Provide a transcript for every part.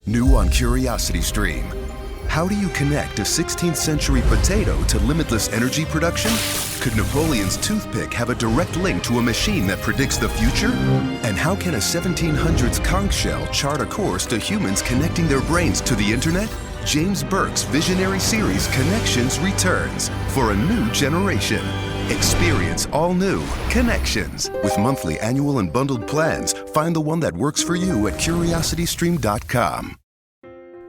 New on Curiosity Stream. How do you connect a 16th century potato to limitless energy production? Could Napoleon's toothpick have a direct link to a machine that predicts the future? And how can a 1700s conch shell chart a course to humans connecting their brains to the internet? James Burke's visionary series Connections returns for a new generation. Experience all new Connections. With monthly, annual, and bundled plans, find the one that works for you at curiositystream.com.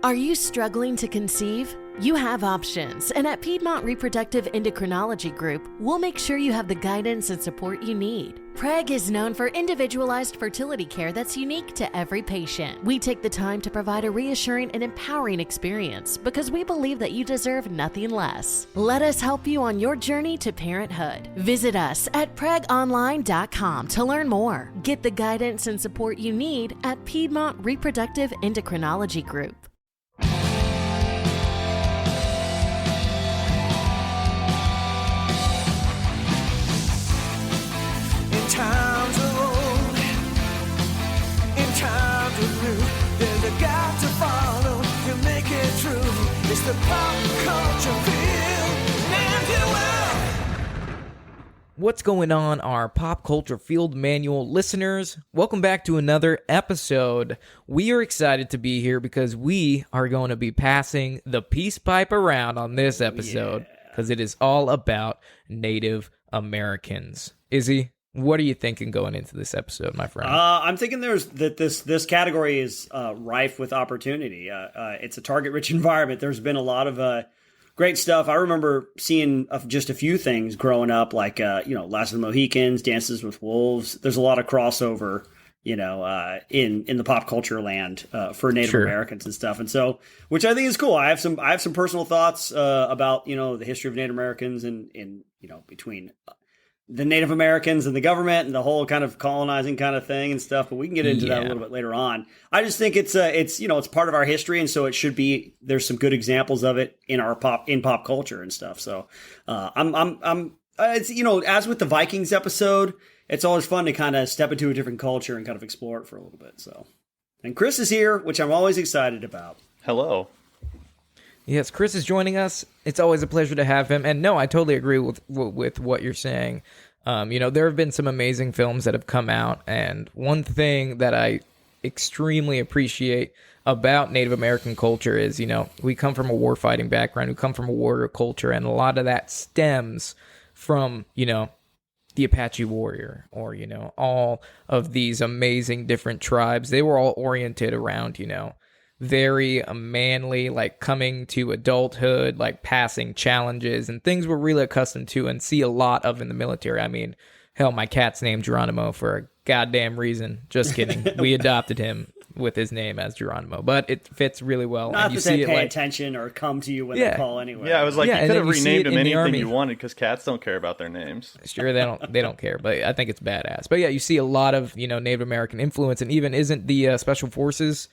Are you struggling to conceive? You have options, and at Piedmont Reproductive Endocrinology Group, we'll make sure you have the guidance and support you need. PREG is known for individualized fertility care that's unique to every patient. We take the time to provide a reassuring and empowering experience because we believe that you deserve nothing less. Let us help you on your journey to parenthood. Visit us at pregonline.com to learn more. Get the guidance and support you need at Piedmont Reproductive Endocrinology Group. Times of old, in times of new, there's a God to follow to make it true. It's the pop culture field, and What's going on, our pop culture field manual listeners? Welcome back to another episode. We are excited to be here because we are going to be passing the peace pipe around on this episode because it is all about Native Americans. Izzy, what are you thinking going into this episode, my friend? I'm thinking this category is rife with opportunity. It's a target-rich environment. There's been a lot of great stuff. I remember seeing just a few things growing up, like Last of the Mohicans, Dances with Wolves. There's a lot of crossover, in the pop culture land for Native Americans and stuff, and so which I think is cool. I have some personal thoughts about the history of Native Americans and between the Native Americans and the government and the whole kind of colonizing kind of thing and stuff, but we can get into that a little bit later on. I just think it's part of our history, and so it should be. There's some good examples of it in our pop culture and stuff. So it's as with the Vikings episode, it's always fun to kind of step into a different culture and kind of explore it for a little bit. So, and Chris is here, which I'm always excited about. Hello. Yes, Chris is joining us. It's always a pleasure to have him. And no, I totally agree with what you're saying. There have been some amazing films that have come out. And one thing that I extremely appreciate about Native American culture is, we come from a warfighting background. We come from a warrior culture. And a lot of that stems from, the Apache warrior or, all of these amazing different tribes. They were all oriented around, very manly, like coming to adulthood, like passing challenges and things we're really accustomed to and see a lot of in the military. I mean, hell, my cat's named Geronimo for a goddamn reason. Just kidding. We adopted him with his name as Geronimo, but it fits really well. Not and you that they see pay attention or come to you when they call anyway. Yeah, I was like, you could have renamed him anything Army. you wanted because cats don't care about their names. Sure, they don't care, but I think it's badass. But yeah, you see a lot of Native American influence, and even isn't the Special Forces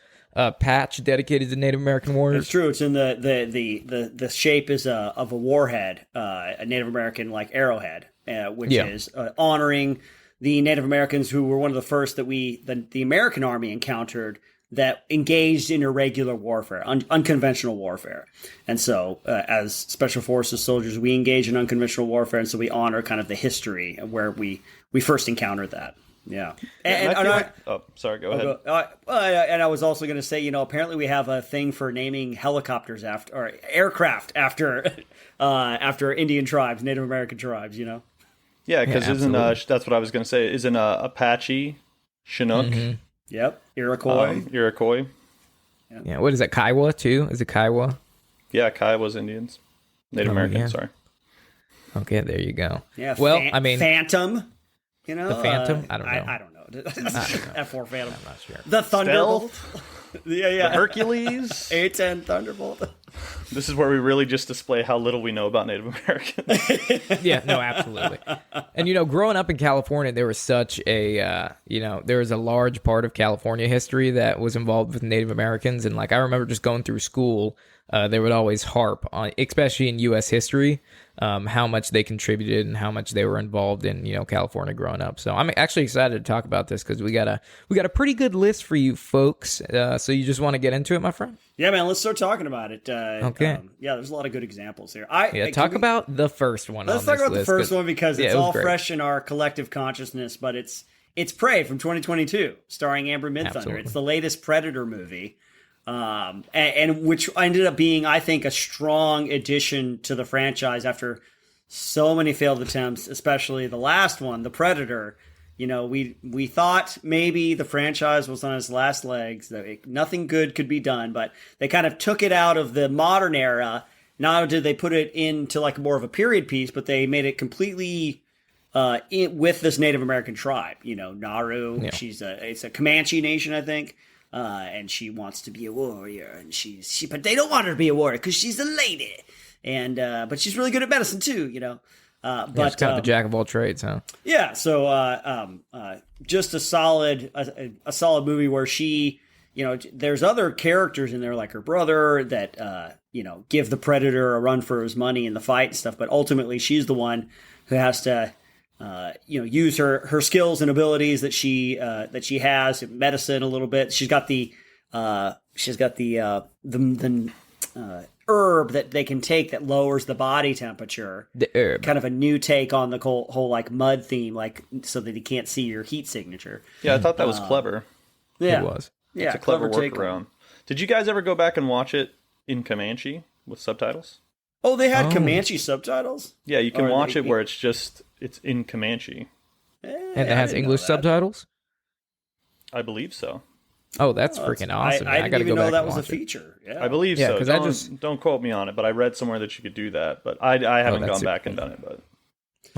patch dedicated to Native American warriors? It's true. It's in the shape is of a warhead, a Native American like arrowhead, which is honoring the Native Americans who were one of the first that the American Army encountered that engaged in irregular warfare, unconventional warfare. And so as Special Forces soldiers, we engage in unconventional warfare, and so we honor kind of the history of where we first encounred that. Yeah. Sorry, go ahead. And I was also going to say, apparently we have a thing for naming helicopters or aircraft after Indian tribes, Native American tribes, Yeah, because that's what I was going to say. Isn't Apache, Chinook? Mm-hmm. Yep. Iroquois. Yeah. What is that? Kiowa too? Is it Kiowa? Yeah, Kiowa's Indians. Native Americans, sorry. Okay, there you go. Yeah. Well, Phantom. The Phantom? I don't know. I don't know. F4 Phantom. I'm not sure. The Thunderbolt. The Hercules. A10 Thunderbolt. This is where we really just display how little we know about Native Americans. Yeah, no, absolutely. And, growing up in California, there was such a, there was a large part of California history that was involved with Native Americans. And, I remember just going through school, they would always harp on, especially in U.S. history, how much they contributed and how much they were involved in, California growing up. So I'm actually excited to talk about this because we got a pretty good list for you folks. So you just want to get into it, my friend? Yeah, man, let's start talking about it. Okay. There's a lot of good examples here. Talk about the first one. Let's talk about the first one because it's all fresh in our collective consciousness, but it's Prey from 2022, starring Amber Midthunder. Absolutely. It's the latest Predator movie, and which ended up being, I think, a strong addition to the franchise after so many failed attempts, especially the last one, The Predator. We thought maybe the franchise was on its last legs, that nothing good could be done, but they kind of took it out of the modern era. Not only did they put it into like more of a period piece, but they made it completely with this Native American tribe. Naru, yeah. It's a Comanche nation, I think, and she wants to be a warrior, and but they don't want her to be a warrior because she's a lady, and but she's really good at medicine too. But it's kind of a jack of all trades, huh? Yeah. So, just a solid movie where she, there's other characters in there like her brother that, give the Predator a run for his money in the fight and stuff. But ultimately, she's the one who has to, use her skills and abilities that she has in medicine a little bit. She's got the herb that they can take that lowers the body temperature. The herb. Kind of a new take on the whole like mud theme, like so that you can't see your heat signature. Yeah, I thought that was clever. Yeah. It was. Yeah, it's a clever workaround. Did you guys ever go back and watch it in Comanche with subtitles? Oh, they had Comanche subtitles? Yeah, you can watch it where it's in Comanche. And it has English subtitles? I believe so. Oh, that's freaking awesome. I didn't even know that was a it. feature. Yeah. I believe so. Because don't quote me on it, but I read somewhere that you could do that. But I haven't gone back and done it. But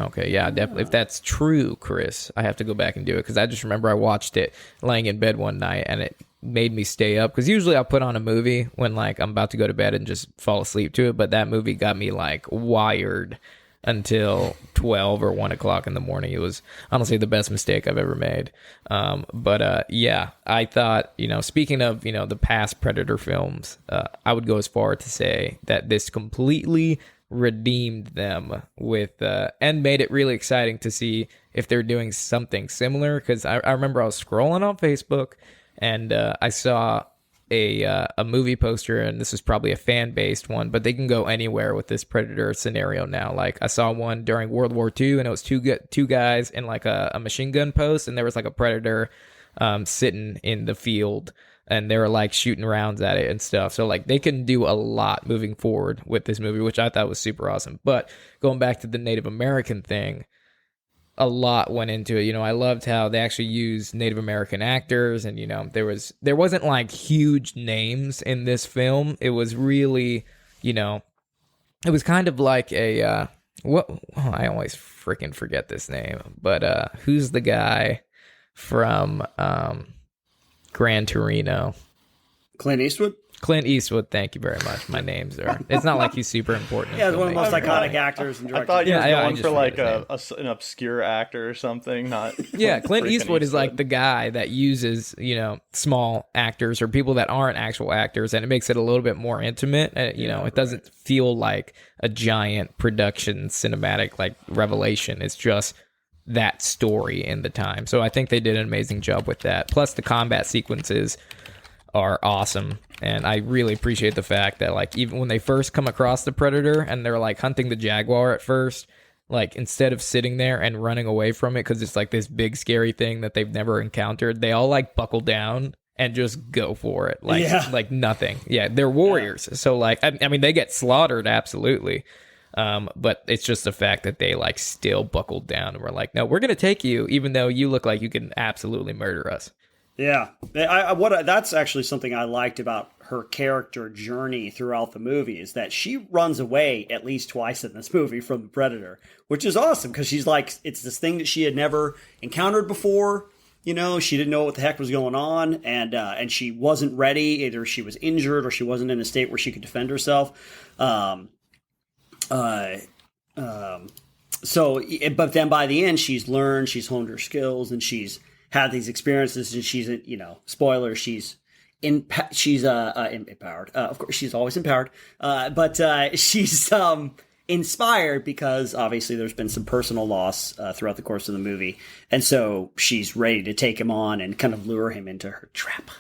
okay, yeah, definitely. If that's true, Chris, I have to go back and do it because I just remember I watched it laying in bed one night and it made me stay up because usually I'll put on a movie when like I'm about to go to bed and just fall asleep to it, but that movie got me like wired until 12 or 1 o'clock in the morning. It was honestly the best mistake I've ever made. Yeah, I thought, speaking of, the past Predator films, I would go as far to say that this completely redeemed them with, and made it really exciting to see if they're doing something similar. Because I remember I was scrolling on Facebook and I saw a movie poster, and this is probably a fan-based one, but they can go anywhere with this Predator scenario now. Like I saw one during World War II, and it was two guys in like a machine gun post, and there was like a Predator sitting in the field, and they were like shooting rounds at it and stuff. So like they can do a lot moving forward with this movie, which I thought was super awesome. But going back to the Native American thing, a lot went into it. I loved how they actually used Native American actors, and there wasn't like huge names in this film. It was really, it was kind of like a I always freaking forget this name, but who's the guy from Gran Torino? Clint Eastwood. Clint Eastwood, thank you very much. My names are. It's not like he's super important. Yeah, he's one of the most iconic actors and directors. I thought you were going for like an obscure actor or something. Not yeah, Clint Eastwood is like the guy that uses small actors or people that aren't actual actors, and it makes it a little bit more intimate. It doesn't feel like a giant production cinematic like revelation. It's just that story in the time. So I think they did an amazing job with that. Plus the combat sequences are awesome, and I really appreciate the fact that like even when they first come across the Predator and they're like hunting the jaguar at first, like instead of sitting there and running away from it because it's like this big scary thing that they've never encountered, they all like buckle down and just go for it like nothing. Yeah, they're warriors. Yeah. So like I mean they get slaughtered absolutely, but it's just the fact that they like still buckled down and we're like, no, we're gonna take you even though you look like you can absolutely murder us. Yeah, that's actually something I liked about her character journey throughout the movie is that she runs away at least twice in this movie from the Predator, which is awesome because she's like, it's this thing that she had never encountered before. She didn't know what the heck was going on, and she wasn't ready. Either she was injured or she wasn't in a state where she could defend herself. So, but then by the end, she's learned, she's honed her skills, and she's had these experiences, and she's, spoiler, she's empowered. Of course, she's always empowered. But she's inspired because obviously there's been some personal loss throughout the course of the movie. And so she's ready to take him on and kind of lure him into her trap.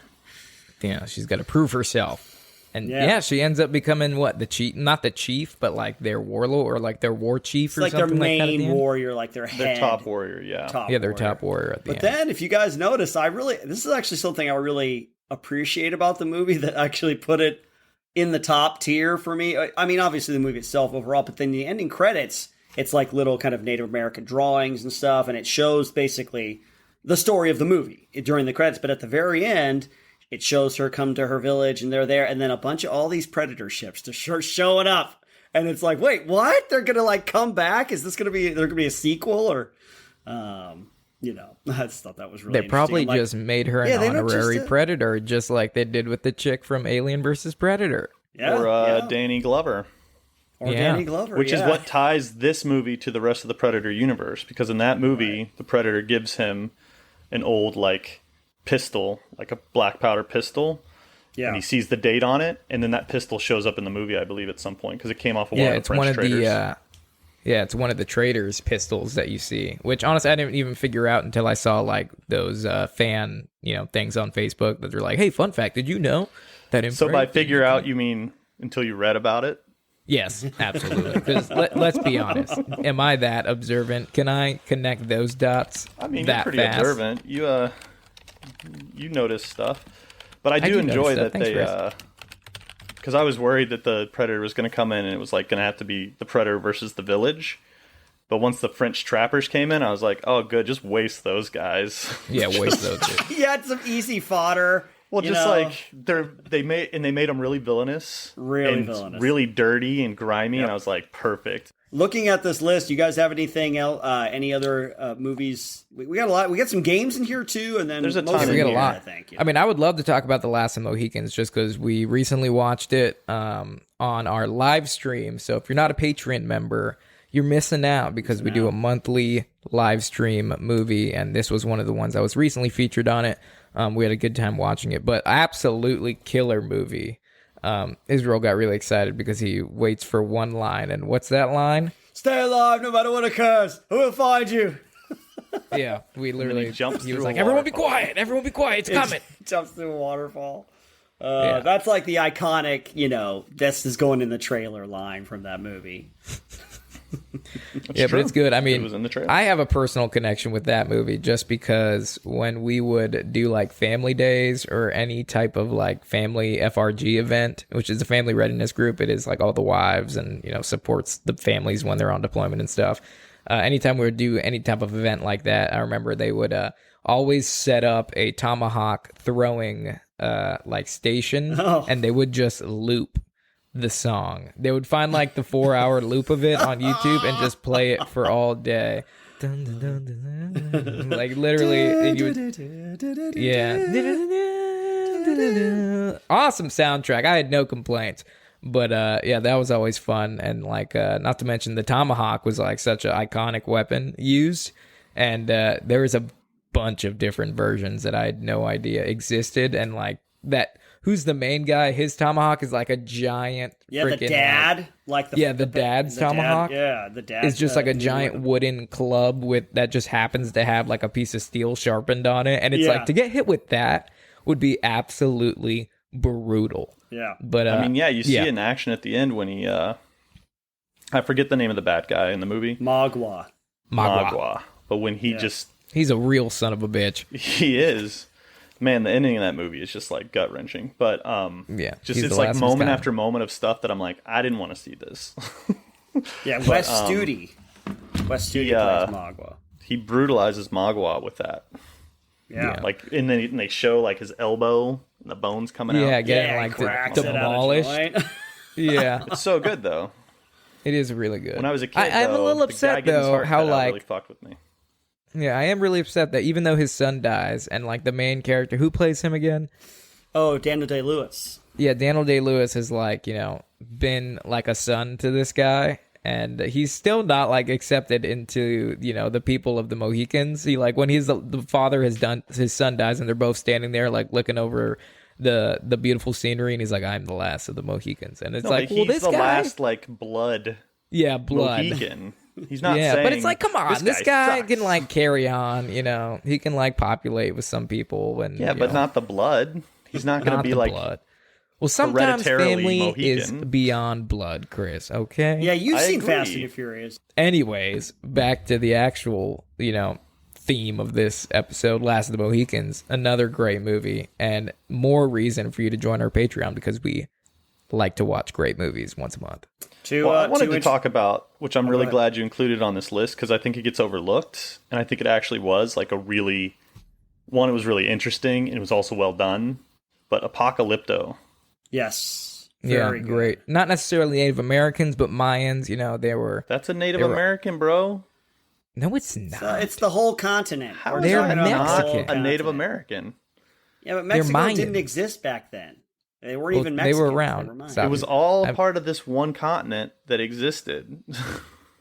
Yeah, she's got to prove herself. And yeah, she ends up becoming what? Not the chief, but like their warlord or like their war chief it's or like something their like that. main warrior, like their head. Their top warrior, yeah. Their top warrior at the end. But then, if you guys notice, this is actually something I really appreciate about the movie that actually put it in the top tier for me. I mean, obviously the movie itself overall, but then the ending credits, it's like little kind of Native American drawings and stuff, and it shows basically the story of the movie during the credits. But at the very end, it shows her come to her village, and they're there, and then a bunch of all these Predator ships, they're showing up. And it's like, wait, what? They're going to like come back? Is this going to be, there going to be a sequel? Or, you know, I just thought that was really They probably interesting. just made her an honorary Predator, just like they did with the chick from Alien versus Predator. Or Danny Glover. Or Danny Glover, which is what ties this movie to the rest of the Predator universe. Because in that movie, the Predator gives him an old, like, pistol, like a black powder pistol. Yeah. And he sees the date on it, and then that pistol shows up in the movie, I believe, at some point, because it came off of one of the French traders. It's one of the traders' pistols that you see, which honestly I didn't even figure out until I saw like those fan, things on Facebook that they're like, "Hey, fun fact, did you know that?" So by figure out, you mean until you read about it? Yes, absolutely. Because let's be honest, am I that observant? Can I connect those dots? I mean, you're pretty observant. You notice stuff, but I do enjoy that they. Because I was worried that the Predator was going to come in and it was like going to have to be the Predator versus the village. But once the French trappers came in, I was like, oh, good, just waste those guys. Yeah, waste those. You had some easy fodder. Well, just like they made them really villainous, really dirty and grimy, and I was like, perfect. Looking at this list, you guys have anything else? Any other movies? We got a lot. We got some games in here too, and then there's a ton. We got a lot. I think. I mean, I would love to talk about The Last of Mohicans just because we recently watched it on our live stream. So if you're not a Patreon member, you're missing out because we do a monthly live stream movie, and this was one of the ones that was recently featured on it. We had a good time watching it, but absolutely killer movie. Israel got really excited because he waits for one line, and what's that line? Stay alive no matter what occurs. Who will find you? Yeah, we literally jumps. He was like, "Everyone be quiet! Everyone be quiet! It's coming!" Jumps through a waterfall. That's like the iconic, this is going in the trailer line from that movie. Yeah, but it's good. I mean, it was in the trailer. I have a personal connection with that movie just because when we would do like family days or any type of like family FRG event, which is a family readiness group, it is like all the wives and, supports the families when they're on deployment and stuff. Anytime we would do any type of event like that, I remember they would always set up a tomahawk throwing station, and they would just loop the song. They would find like the 4-hour loop of it on YouTube and just play it for all day. Dun, dun, dun, dun, dun. Like literally, awesome soundtrack. I had no complaints. But that was always fun, and like not to mention the tomahawk was like such an iconic weapon used, and there was a bunch of different versions that I had no idea existed, and like that. Who's the main guy? His tomahawk is like a giant. Yeah, the dad, the dad's tomahawk. The dad is just like a giant wooden club that just happens to have like a piece of steel sharpened on it, and it's like to get hit with that would be absolutely brutal. Yeah, but I mean, you see it in action at the end when he, I forget the name of the bad guy in the movie. Magua. But when he he's a real son of a bitch. He is. Man, the ending of that movie is just like gut wrenching. But it's like moment after moment of stuff that I'm like, I didn't want to see this. Yeah, Wes Studi. Wes Studi plays Magua. He brutalizes Magua with that. Yeah. Like, and then they show like his elbow and the bones coming out. Yeah, getting like demolished. Yeah. It's so good though. It is really good. When I was a kid, I'm a little upset though how like really fucked with me. Yeah, I am really upset that even though his son dies and like the main character, who plays him again? Oh, Daniel Day-Lewis. Yeah, Daniel Day-Lewis has like, been like a son to this guy, and he's still not like accepted into, the people of the Mohicans. He like when he's the father has done, his son dies and they're both standing there like looking over the beautiful scenery, and he's like, I'm the last of the Mohicans. And it's he's this the guy last like blood Yeah, blood. Mohican. He's not saying. But it's like, come on, this guy sucks. can like carry on. He can like populate with some people. And but not the blood. He's not going to be like blood. Well, sometimes family Mohican. is beyond blood, Chris. Okay. Yeah, you've seen agree. Fast and the Furious. Anyways, back to the actual, theme of this episode, Last of the Mohicans. Another great movie, and more reason for you to join our Patreon because we like to watch great movies once a month. I wanted to talk about, which I'm really glad you included on this list because I think it gets overlooked, and I think it actually was like it was really interesting, and it was also well done. But Apocalypto. Yes. Very good. Great. Not necessarily Native Americans, but Mayans, they were... That's a Native American, bro. No, it's not. It's the whole continent. How They're is that Mexican. not a Native American? Yeah, but Mexico didn't exist back then. They weren't even Mexican. They were around. It was all part of this one continent that existed.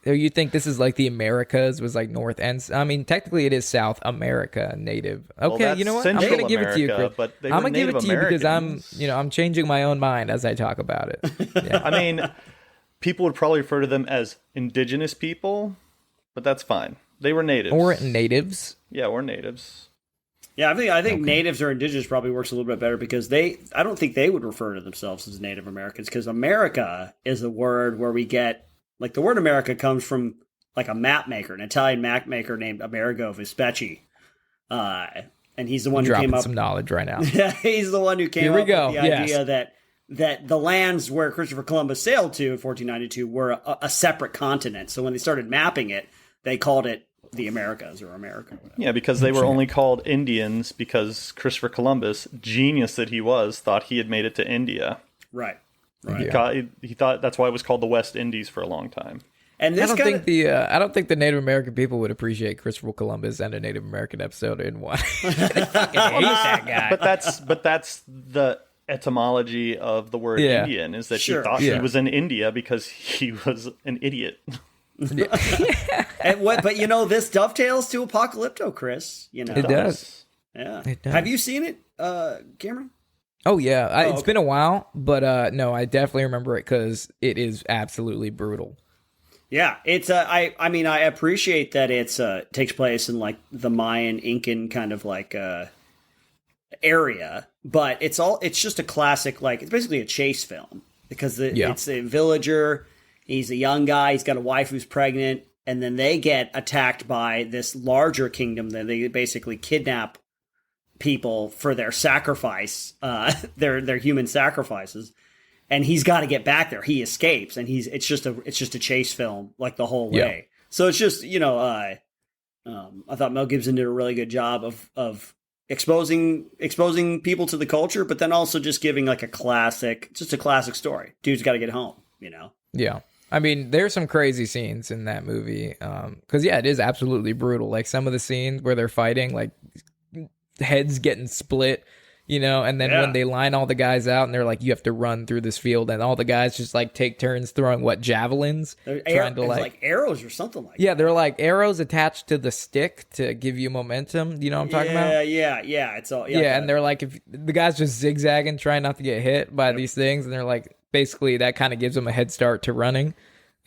You think this is like the Americas was like North and... I mean, technically it is South America Native. Okay, well, you know what? Central I'm going to give it to you, Chris. But I'm going to give it to you because I'm changing my own mind as I talk about it. Yeah. I mean, people would probably refer to them as indigenous people, but that's fine. They were natives. Or natives. Yeah, or natives. Yeah, I think natives or indigenous probably works a little bit better because I don't think they would refer to themselves as Native Americans because America is a word where we get... Like, the word America comes from, like, a map maker, an Italian map maker named Amerigo Vespucci. And he's the one who came up... some knowledge right now. He's the one who came up with the idea yes. that the lands where Christopher Columbus sailed to in 1492 were a separate continent. So when they started mapping it, they called it the Americas or America. Yeah, because they were only called Indians because Christopher Columbus, genius that he was, thought he had made it to India. Right. He thought that's why it was called the West Indies for a long time. And this I don't think the Native American people would appreciate Christopher Columbus and a Native American episode in one. They fucking hate that guy. But that's the etymology of the word Indian is that he thought he was in India because he was an idiot. But this dovetails to Apocalypto, Chris. It does. Yeah. It does. Have you seen it, Cameron? Oh yeah, it's been a while, but no, I definitely remember it because it is absolutely brutal. Yeah, it's I appreciate that it's takes place in like the Mayan Incan kind of like area, but it's just a classic, like it's basically a chase film because it's a villager. He's a young guy. He's got a wife who's pregnant, and then they get attacked by this larger kingdom that they basically kidnap people for their sacrifice, their human sacrifices, and he's got to get back there. He escapes, and it's just a chase film like the whole way. So it's just I thought Mel Gibson did a really good job of exposing people to the culture, but then also just giving like a classic story. Dude's got to get home, Yeah. I mean, there's some crazy scenes in that movie. Because it is absolutely brutal. Like some of the scenes where they're fighting, like heads getting split, and then when they line all the guys out and they're like, you have to run through this field, and all the guys just like take turns throwing javelins, trying to like arrows or something like that. They're like arrows attached to the stick to give you momentum. You know what I'm talking about? Yeah. It's all and they're like, if the guys just zigzagging, trying not to get hit by these things, and they're like, basically that kind of gives him a head start to running.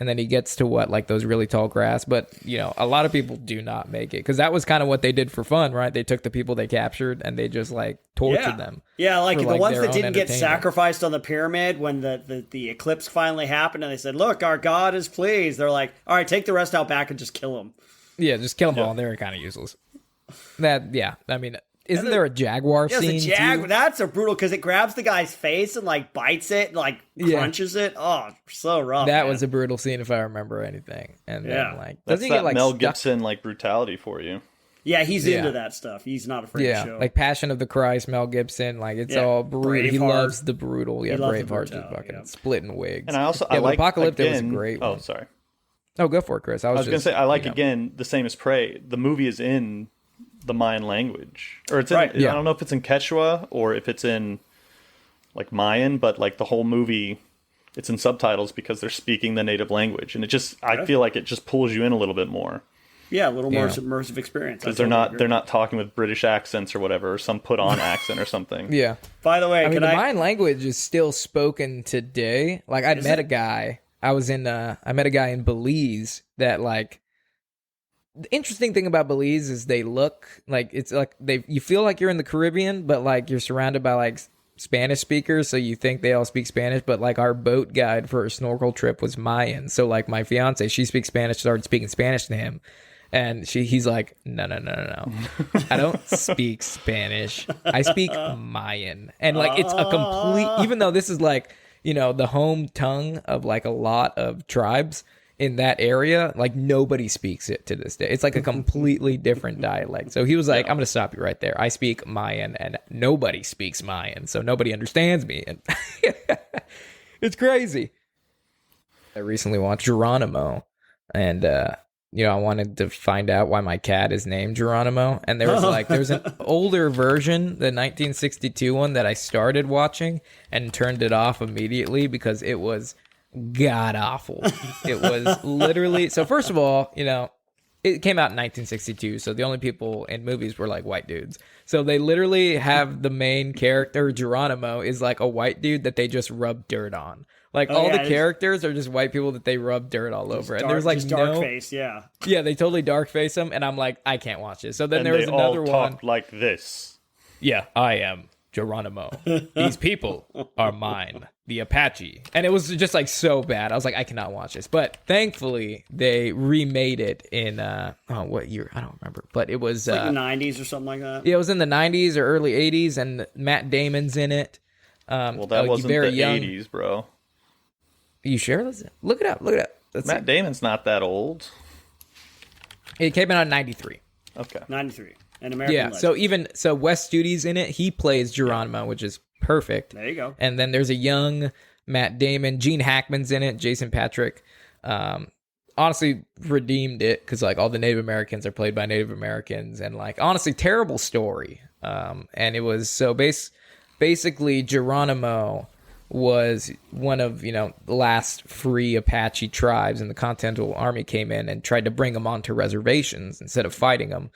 And then he gets to like those really tall grass. But, a lot of people do not make it. Because that was kind of what they did for fun, right? They took the people they captured and they just like tortured them. Yeah, like the ones that didn't get sacrificed on the pyramid when the eclipse finally happened and they said, look, our God is pleased. They're like, all right, take the rest out back and just kill them. Yeah, just kill them all. They're kind of useless. I mean... Isn't there a jaguar scene too? That's a brutal because it grabs the guy's face and like bites it, and, like crunches it. Oh, so rough. That was a brutal scene if I remember anything. And then like that's that Mel Gibson like brutality for you. Yeah, he's into that stuff. He's not afraid to show. Like Passion of the Christ, Mel Gibson. Like it's all brutal. He loves the brutal. Yeah, Braveheart's just fucking splitting wigs. And I like Apocalypto was a great one. Oh, sorry. Oh, go for it, Chris. I was gonna say I like again the same as Prey. The movie is in the Mayan language, or it's in, I don't know if it's in Quechua or if it's in like Mayan, but like the whole movie it's in subtitles because they're speaking the native language, and I feel like it just pulls you in a little bit more. Yeah, a little more immersive experience because they're not talking with British accents or whatever, or some put on accent or something. Yeah. By the way, the Mayan language is still spoken today. Like I met a guy I met a guy in Belize that like, the interesting thing about Belize is they look like it's like you feel like you're in the Caribbean, but like you're surrounded by like Spanish speakers, so you think they all speak Spanish. But like our boat guide for a snorkel trip was Mayan, so like my fiance, she speaks Spanish, started speaking Spanish to him, and he's like, no, I don't speak Spanish, I speak Mayan, and like it's a complete, even though this is like, you know, the home tongue of like a lot of tribes in that area, like nobody speaks it to this day. It's like a completely different dialect. So he was like, I'm going to stop you right there. I speak Mayan and nobody speaks Mayan. So nobody understands me. And it's crazy. I recently watched Geronimo and, you know, I wanted to find out why my cat is named Geronimo. And there's an older version, the 1962 one that I started watching and turned it off immediately because it was god awful. It was literally, so first of all, you know, it came out in 1962, so the only people in movies were like white dudes. So they literally have the main character, Geronimo, is like a white dude that they just rub dirt on. Like all the characters are just white people that they rub dirt all over. And there's like just dark face, yeah. Yeah, they totally dark face him, and I'm like, I can't watch this. So then there was another one. Talk like this. Yeah, I am Geronimo. These people are mine, the Apache. And it was just like so bad. I was like, I cannot watch this. But thankfully, they remade it in, what year? I don't remember. But it was like the 90s or something like that. Yeah, it was in the 90s or early 80s, and Matt Damon's in it. Well, that wasn't the young. 80s, bro. Are you sure? Look it up. Matt Damon's not that old. It came out in 93. Okay. 93. An American legend. So Wes Studi's in it. He plays Geronimo, which is perfect. There you go. And then there's a young Matt Damon. Gene Hackman's in it. Jason Patrick. Honestly, redeemed it because like all the Native Americans are played by Native Americans, and like honestly, terrible story. And it was so basically Geronimo was one of, you know, the last free Apache tribes, and the Continental Army came in and tried to bring them onto reservations instead of fighting them.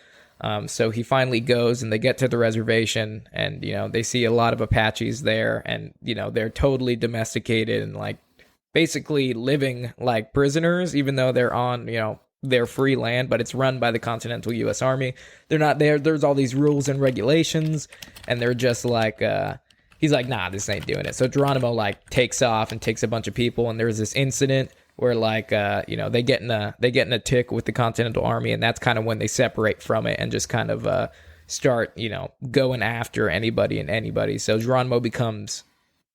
So he finally goes, and they get to the reservation, and, you know, they see a lot of Apaches there, and, you know, they're totally domesticated and like basically living like prisoners, even though they're on, you know, their free land, but it's run by the Continental U.S. Army. They're not there. There's all these rules and regulations, and they're just like, he's like, nah, this ain't doing it. So Geronimo like takes off and takes a bunch of people, and there's this incident where like, you know, they get in a tick with the Continental Army, and that's kind of when they separate from it and just kind of start, you know, going after anybody and anybody. So Geronimo becomes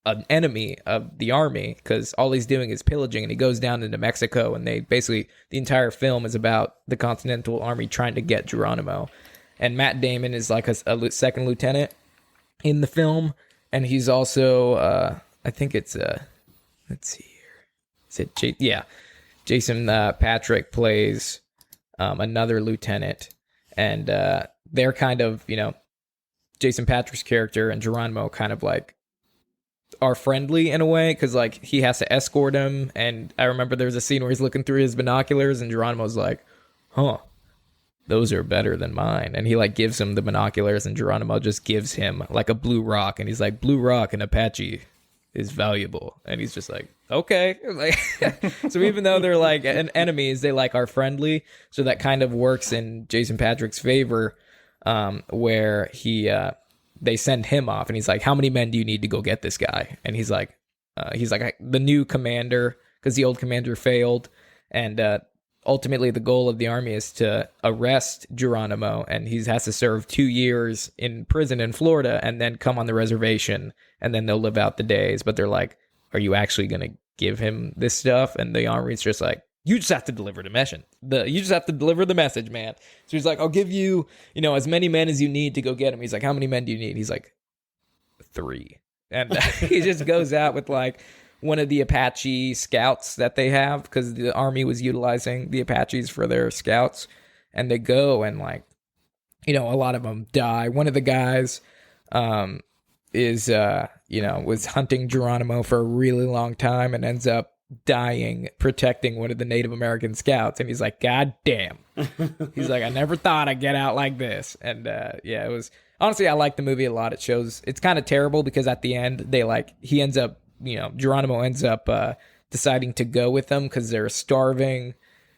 an enemy of the army because all he's doing is pillaging, and he goes down into Mexico, and they basically, the entire film is about the Continental Army trying to get Geronimo. And Matt Damon is like a second lieutenant in the film, and he's also I think it's let's see here. Is it Jason Patrick plays another lieutenant, and they're kind of, you know, Jason Patrick's character and Geronimo kind of like are friendly in a way because like he has to escort him. And I remember there's a scene where he's looking through his binoculars, and Geronimo's like, huh, those are better than mine. And he like gives him the binoculars, and Geronimo just gives him like a blue rock, and he's like, blue rock and Apache is valuable. And he's just like, okay. Like, so even though they're like enemies, they like are friendly. So that kind of works in Jason Patrick's favor, where they send him off, and he's like, how many men do you need to go get this guy? And he's like the new commander, because the old commander failed. And ultimately the goal of the army is to arrest Geronimo, and he has to serve 2 years in prison in Florida and then come on the reservation, and then they'll live out the days. But they're like, are you actually going to give him this stuff? And the army's just like, you just have to deliver the message. You just have to deliver the message, man. So he's like, I'll give you, you know, as many men as you need to go get him. He's like, how many men do you need? He's like, 3. And he just goes out with like one of the Apache scouts that they have, because the army was utilizing the Apaches for their scouts. And they go, and like, you know, a lot of them die. One of the guys is, you know, was hunting Geronimo for a really long time and ends up dying protecting one of the Native American scouts. And he's like, God damn. He's like, I never thought I'd get out like this. And yeah, it was, honestly, I like the movie a lot. It shows, it's kind of terrible because at the end, Geronimo ends up deciding to go with them because they're starving.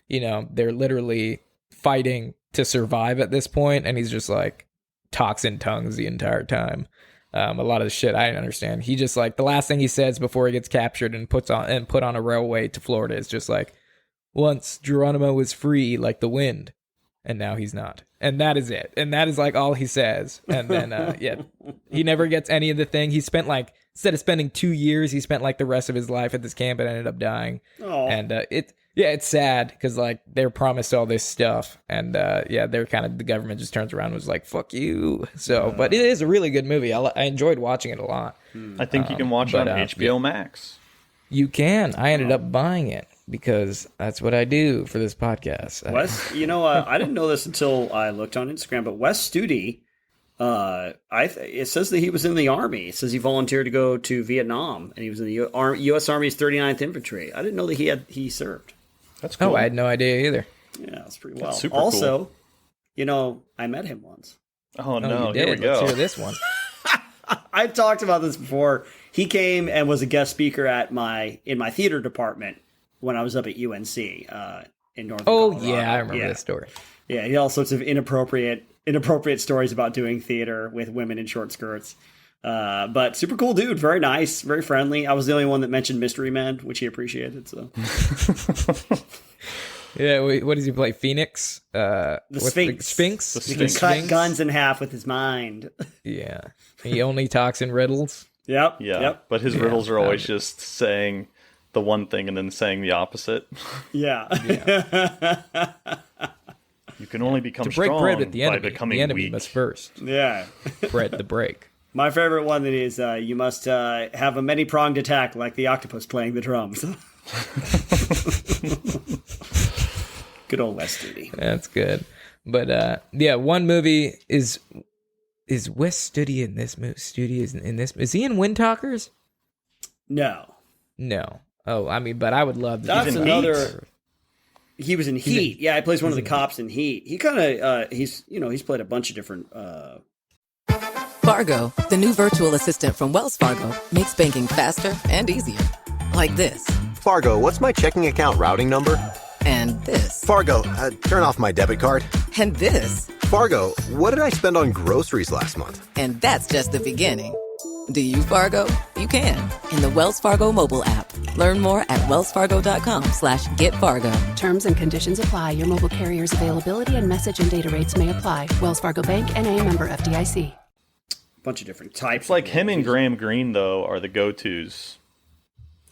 You know, they're literally fighting to survive at this point, and he's just like talks in tongues the entire time. A lot of the shit I didn't understand. He just like the last thing he says before he gets captured and put on a railway to Florida is just like, once Geronimo was free like the wind, and now he's not. And that is it. And that is like all he says. And then he never gets any of the thing. He spent like, instead of spending 2 years, he spent like the rest of his life at this camp and ended up dying. Oh. And it's sad because like they're promised all this stuff, and they're kind of, the government just turns around and was like, fuck you. So but it is a really good movie. I enjoyed watching it a lot. I think you can watch it on HBO Max. You can. I ended up buying it because that's what I do for this podcast. Wes, I didn't know this until I looked on Instagram, but Wes Studi, it says that he was in the Army. It says he volunteered to go to Vietnam, and he was in the U.S. Army's 39th Infantry. I didn't know that he served. That's cool. Oh, I had no idea either. Yeah, that's pretty well. That's super also, cool. I met him once. Oh no, you did. Here we go. Let's hear this one. I talked about this before. He came and was a guest speaker in my theater department when I was up at UNC in Northern Colorado. Yeah, I remember this story. Yeah, he had all sorts of inappropriate stories about doing theater with women in short skirts. But super cool dude, very nice, very friendly. I was the only one that mentioned Mystery Men, which he appreciated. So, yeah. What does he play? Phoenix? The Sphinx. Sphinx. He can cut guns in half with his mind. Yeah, he only talks in riddles. Yep. Yeah. Yep. But his riddles are always just saying the one thing and then saying the opposite. Yeah. You can only become To break strong bread with the enemy, by becoming the enemy weak. must first Yeah. bread the break. My favorite one that is you must have a many-pronged attack like the octopus playing the drums. Good old Wes Studi. That's good. But one movie is Wes Studi in this movie. Studi is in this. Is he in Wind Talkers? No. Oh, I mean, but I would love to. That's in another. He was in Heat. Yeah, he plays one of the cops in Heat. He kind of he's played a bunch of different. Fargo, the new virtual assistant from Wells Fargo, makes banking faster and easier. Like this. Fargo, what's my checking account routing number? And this. Fargo, turn off my debit card. And this. Fargo, what did I spend on groceries last month? And that's just the beginning. Do you, Fargo? You can. In the Wells Fargo mobile app. Learn more at wellsfargo.com/getfargo. Terms and conditions apply. Your mobile carrier's availability and message and data rates may apply. Wells Fargo Bank, N.A., member FDIC. Bunch of different types. It's like him and Graham Greene, though, are the go-tos.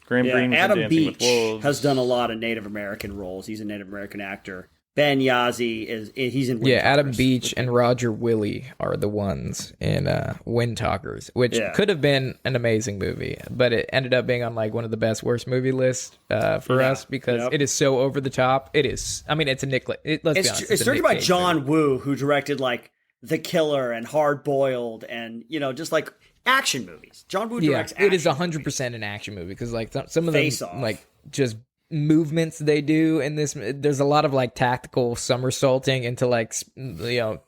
Graham Greene was in Adam Dancing with Beach Wolves. has done a lot of Native American roles. He's a Native American actor. Ben Yazzie he's in Wind Talkers. Adam Beach and Roger Willie are the ones in Wind Talkers, which could have been an amazing movie, but it ended up being on like one of the best worst movie lists for us because it is so over the top. It is. I mean, it's a Nick. Let's be honest. It's directed by John Woo, who directed like The Killer and Hard Boiled, and just like action movies. John Woo directs. It is action 100% an action movie because like some of Face them Off. like just movements they do in this. There's a lot of like tactical somersaulting into like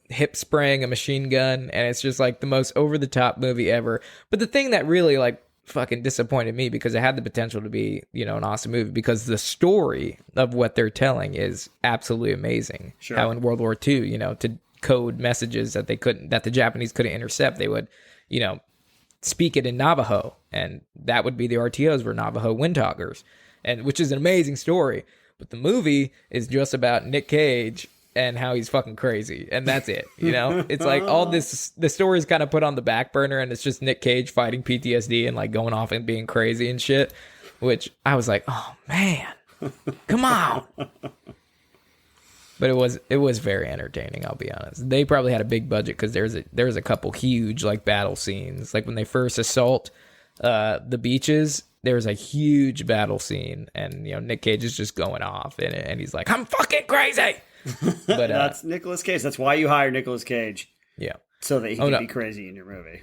hip spraying a machine gun, and it's just like the most over the top movie ever. But the thing that really like fucking disappointed me, because it had the potential to be an awesome movie, because the story of what they're telling is absolutely amazing. Sure. How in World War II, to code messages that the Japanese couldn't intercept, they would speak it in Navajo, and that would be the RTOs were Navajo Wind Talkers, and which is an amazing story. But the movie is just about Nick Cage and how he's fucking crazy, and that's it. It's like all this, the story is kind of put on the back burner, and it's just Nick Cage fighting PTSD and like going off and being crazy and shit. Which I was like, oh man, come on. But it was very entertaining, I'll be honest. They probably had a big budget because there's a couple huge like battle scenes. Like when they first assault the beaches, there's a huge battle scene, and Nick Cage is just going off in it, and he's like, I'm fucking crazy. But that's Nicolas Cage. That's why you hire Nicolas Cage. Yeah. So that he can be crazy in your movie.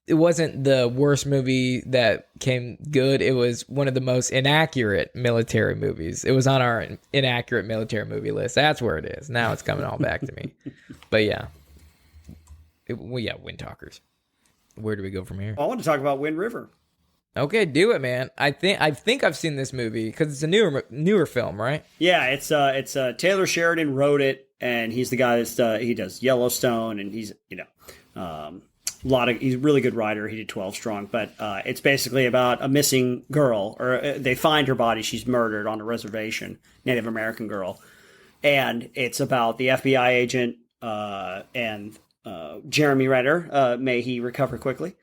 It wasn't the worst movie that came good. It was one of the most inaccurate military movies. It was on our inaccurate military movie list. That's where it is. Now it's coming all back to me. But yeah. Wind Talkers. Where do we go from here? I want to talk about Wind River. Okay, do it, man. I think I've seen this movie because it's a newer film, right? Yeah, it's Taylor Sheridan wrote it, and he's the guy that's he does Yellowstone, and he's he's a really good writer. He did 12 Strong, but it's basically about a missing girl, or they find her body. She's murdered on a reservation, Native American girl, and it's about the FBI agent and Jeremy Renner. May he recover quickly.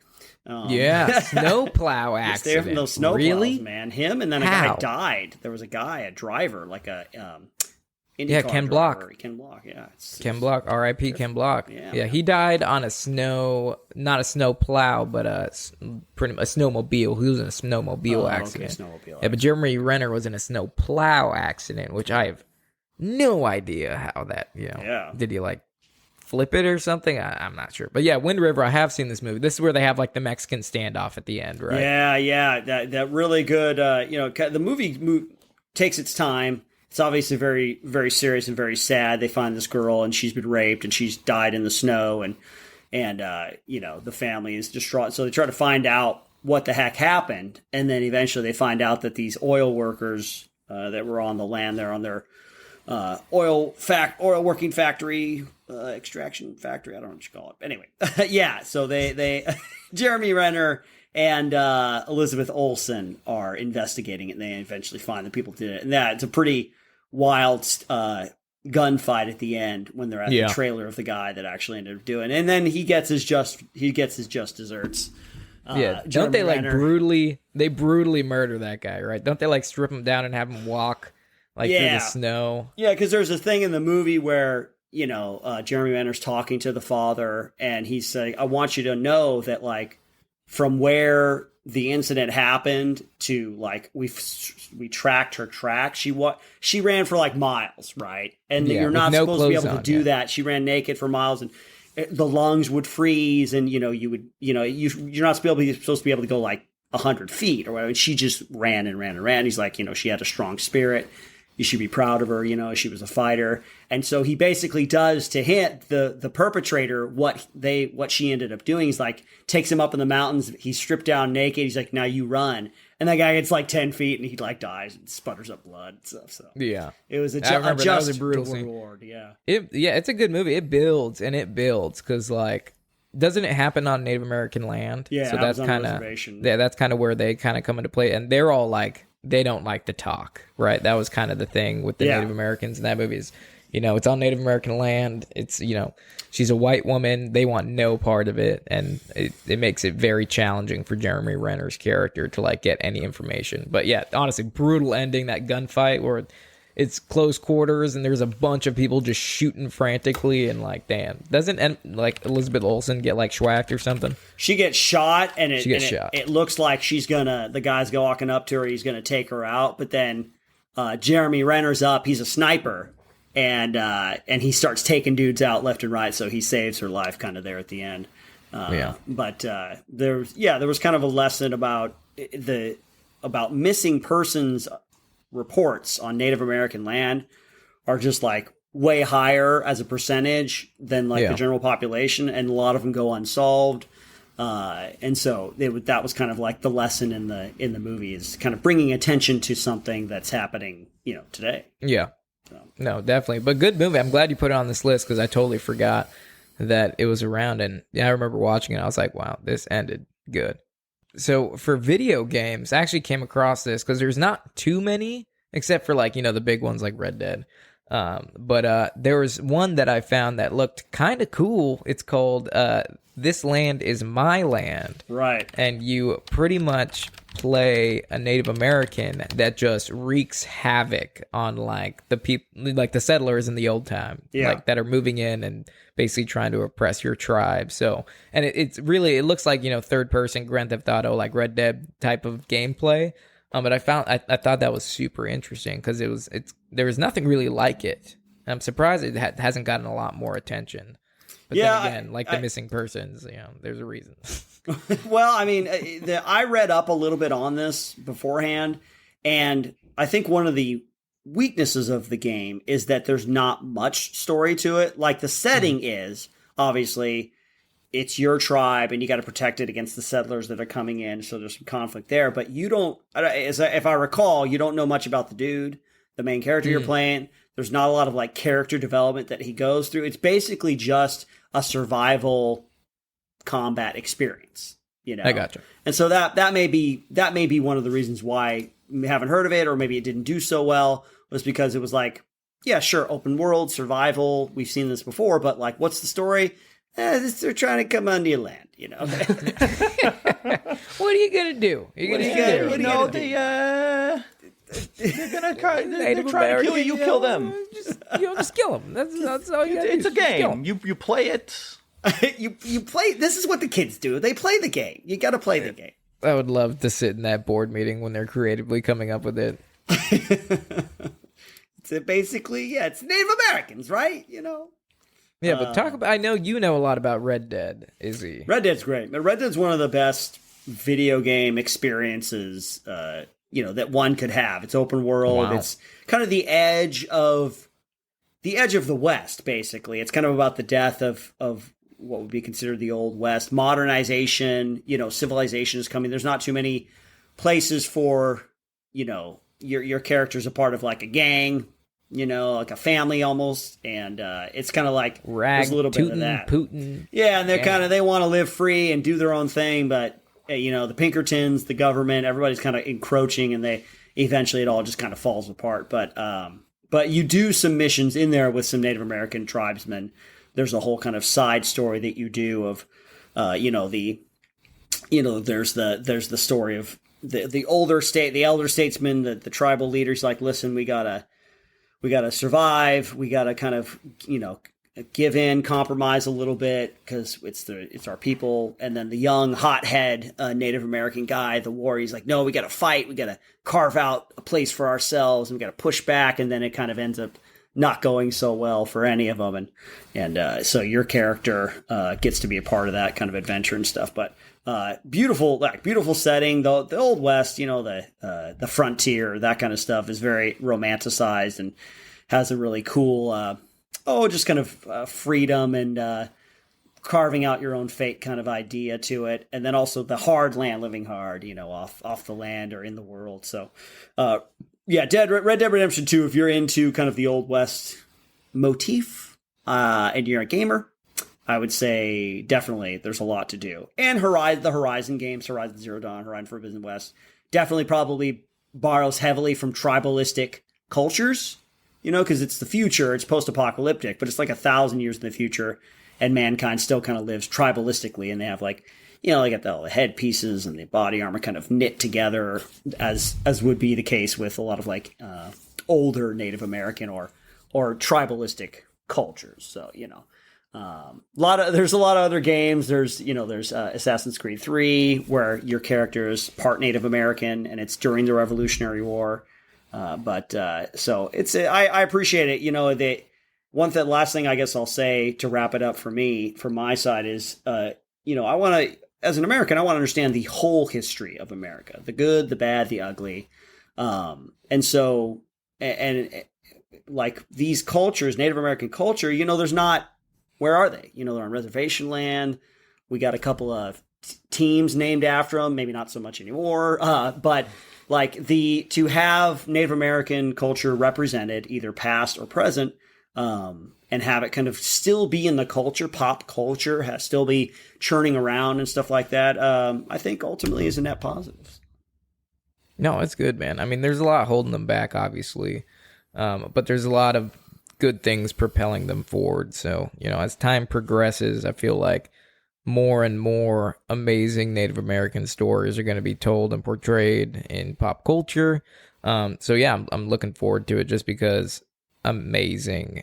Snowplow accident. Stay from those snowplows, really? man. Him, and then a guy died. There was a guy, a driver, like a IndyCar Ken driver. Block. Ken Block, yeah. Ken Block, R.I.P. Ken Block. Yeah, he died on not a snow plow, but a snowmobile. He was in a snowmobile accident. Okay, snowmobile. Yeah, but Jeremy Renner was in a snow plow accident, which I have no idea how that. Did he flip it or something? I'm not sure. But yeah, Wind River, I have seen this movie. This is where they have the Mexican standoff at the end, right? Yeah. That really good, the movie takes its time. It's obviously very, very serious and very sad. They find this girl and she's been raped and she's died in the snow and the family is distraught. So they try to find out what the heck happened. And then eventually they find out that these oil workers that were on the land, they're on their oil working factory, extraction factory. I don't know what you call it. Anyway, so they Jeremy Renner and Elizabeth Olsen are investigating it, and they eventually find the people who did it. And it's a pretty wild gunfight at the end when they're at the trailer of the guy that actually ended up doing it. And then he gets his just desserts. Don't they brutally murder that guy, right? Don't they strip him down and have him walk through the snow? Yeah, because there's a thing in the movie where Jeremy Renner's talking to the father, and he's saying, "I want you to know that from where the incident happened to we tracked her track. She ran for miles, right? And you're not supposed to be able to do that. She ran naked for miles, and the lungs would freeze, and you're not supposed to be able to go 100 feet or whatever. And she just ran and ran and ran. He's like, she had a strong spirit. You should be proud of her. She was a fighter. And so he basically does to hit the perpetrator what she ended up doing. He's takes him up in the mountains. He's stripped down naked. He's like, now you run. And that guy gets 10 feet and he dies and sputters up blood and stuff. So it was a just brutal reward. Yeah. It's a good movie. It builds because doesn't it happen on Native American land? Yeah. So that's kind of that's kind of where they kind of come into play, and they're all they don't like to talk, right? That was kind of the thing with the Native Americans in that movie is, it's on Native American land. It's, she's a white woman. They want no part of it. And it makes it very challenging for Jeremy Renner's character to get any information. But yeah, honestly, brutal ending, that gunfight where it's close quarters and there's a bunch of people just shooting frantically and damn, doesn't Elizabeth Olsen get schwacked or something? She gets shot and it looks like the guy's walking up to her, he's gonna take her out, but then Jeremy Renner's up, he's a sniper, and he starts taking dudes out left and right, so he saves her life kind of there at the end. But there was kind of a lesson about missing persons. Reports on Native American land are just way higher as a percentage than the general population, and a lot of them go unsolved. And so that was kind of the lesson in the movie is kind of bringing attention to something that's happening, today. Yeah. So. No, definitely. But good movie. I'm glad you put it on this list because I totally forgot that it was around. And I remember watching it. I was like, wow, this ended good. So for video games, I actually came across this because there's not too many, except for the big ones like Red Dead. But there was one that I found that looked kind of cool. It's called This Land Is My Land. Right. And you pretty much play a Native American that just wreaks havoc on the people, the settlers in the old time, that are moving in and basically trying to oppress your tribe. So, and it looks like, third person Grand Theft Auto, Red Dead type of gameplay. But I thought that was super interesting because there was nothing really like it. I'm surprised it hasn't gotten a lot more attention. But then again, the missing persons, there's a reason. Well, I mean, I read up a little bit on this beforehand, and I think one of the weaknesses of the game is that there's not much story to it. The setting is, obviously, it's your tribe and you got to protect it against the settlers that are coming in. So there's some conflict there, but you don't, if I recall, you don't know much about the dude, the main character you're playing. There's not a lot of like character development that he goes through. It's basically just a survival combat experience, you know? I gotcha. And so that may be one of the reasons why we haven't heard of it, or maybe it didn't do so well, was because it was like, yeah, sure, open world, survival. We've seen this before, but like, what's the story? They're trying to come onto your land, you know. What are you gonna do? They're gonna try to kill you. You kill them. Just kill them. That's all you gotta do. It's a game. You play it. you play. This is what the kids do. They play the game. You got to play the game. I would love to sit in that board meeting when they're creatively coming up with it. It's basically, it's Native Americans, right? You know. Yeah, but talk about. I know you know a lot about Red Dead, Izzy. Red Dead's great. Red Dead's one of the best video game experiences, that one could have. It's open world. Wow. It's kind of the edge of the West, basically. It's kind of about the death of what would be considered the Old West. Modernization, civilization is coming. There's not too many places for, your character's a part of like a gang, like a family almost. And it's kind of like there's a little bit of that. Putin. Yeah, and they want to live free and do their own thing, but the Pinkertons, the government, everybody's kind of encroaching, and eventually it all just kind of falls apart. But you do some missions in there with some Native American tribesmen. There's a whole kind of side story that you do of, there's the story of the elder statesman, the tribal leaders. Like, listen, we gotta survive. We gotta kind of, give in, compromise a little bit because it's our people. And then the young hothead Native American guy, the warrior, he's like, no, we got to fight. We got to carve out a place for ourselves, and we got to push back. And then it kind of ends up not going so well for any of them. And so your character gets to be a part of that kind of adventure and stuff. But beautiful setting. The Old West, the frontier, that kind of stuff is very romanticized and has a really cool just kind of freedom and carving out your own fate kind of idea to it. And then also the hard land, living hard, off the land or in the world. So, Red Dead Redemption 2, if you're into kind of the Old West motif and you're a gamer, I would say definitely there's a lot to do. And the Horizon games, Horizon Zero Dawn, Horizon Forbidden West, definitely probably borrows heavily from tribalistic cultures. Because it's the future, it's post-apocalyptic, but it's like 1,000 years in the future, and mankind still kind of lives tribalistically, and they have like, they got all the headpieces and the body armor kind of knit together, as would be the case with a lot of like older Native American or tribalistic cultures. So there's a lot of other games. There's Assassin's Creed 3, where your character is part Native American, and it's during the Revolutionary War. So it's I appreciate it. Last thing I guess I'll say to wrap it up from my side is, I want to, as an American, I want to understand the whole history of America, the good, the bad, the ugly. Like these cultures, Native American culture, there's not, where are they? They're on reservation land. We got a couple of teams named after them, maybe not so much anymore. But like to have Native American culture represented, either past or present, and have it kind of still be in the culture, pop culture, still be churning around and stuff like that, I think ultimately is a net positive. No, it's good, man. I mean, there's a lot holding them back, obviously, but there's a lot of good things propelling them forward. So, as time progresses, I feel like more and more amazing Native American stories are going to be told and portrayed in pop culture. So yeah, I'm looking forward to it just because amazing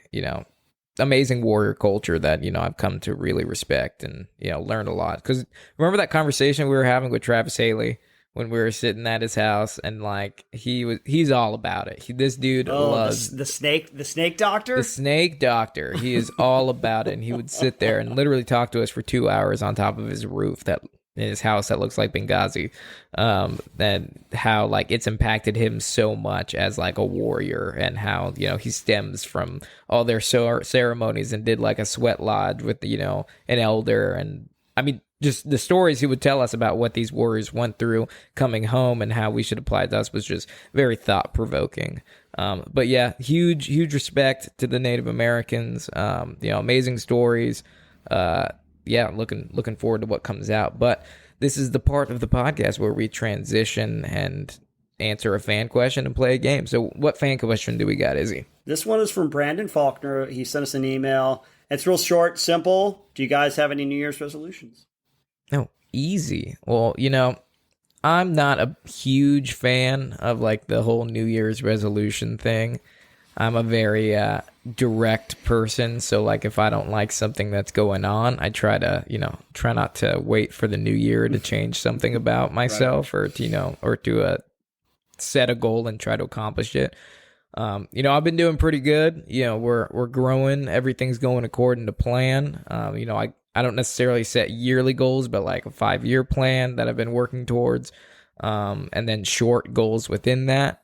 warrior culture that, I've come to really respect and, learned a lot. Because remember that conversation we were having with Travis Haley when we were sitting at his house, and like he's all about it. This dude loves the snake doctor. The snake doctor. He is all about it, and he would sit there and literally talk to us for 2 hours on top of his roof in his house that looks like Benghazi, and how like it's impacted him so much as like a warrior, and how he stems from all their ceremonies and did like a sweat lodge with an elder, and I mean, just the stories he would tell us about what these warriors went through coming home and how we should apply it to us was just very thought-provoking. But yeah, huge respect to the Native Americans. Amazing stories. Looking forward to what comes out. But this is the part of the podcast where we transition and answer a fan question and play a game. So what fan question do we got, Izzy? This one is from Brandon Faulkner. He sent us an email. It's real short, simple. Do you guys have any New Year's resolutions? Oh, easy. Well, I'm not a huge fan of like the whole New Year's resolution thing. I'm a very direct person, so like if I don't like something that's going on, I try not to wait for the new year to change something about myself or to set a goal and try to accomplish it. I've been doing pretty good. We're growing. Everything's going according to plan. I don't necessarily set yearly goals, but like a 5-year plan that I've been working towards. And then short goals within that.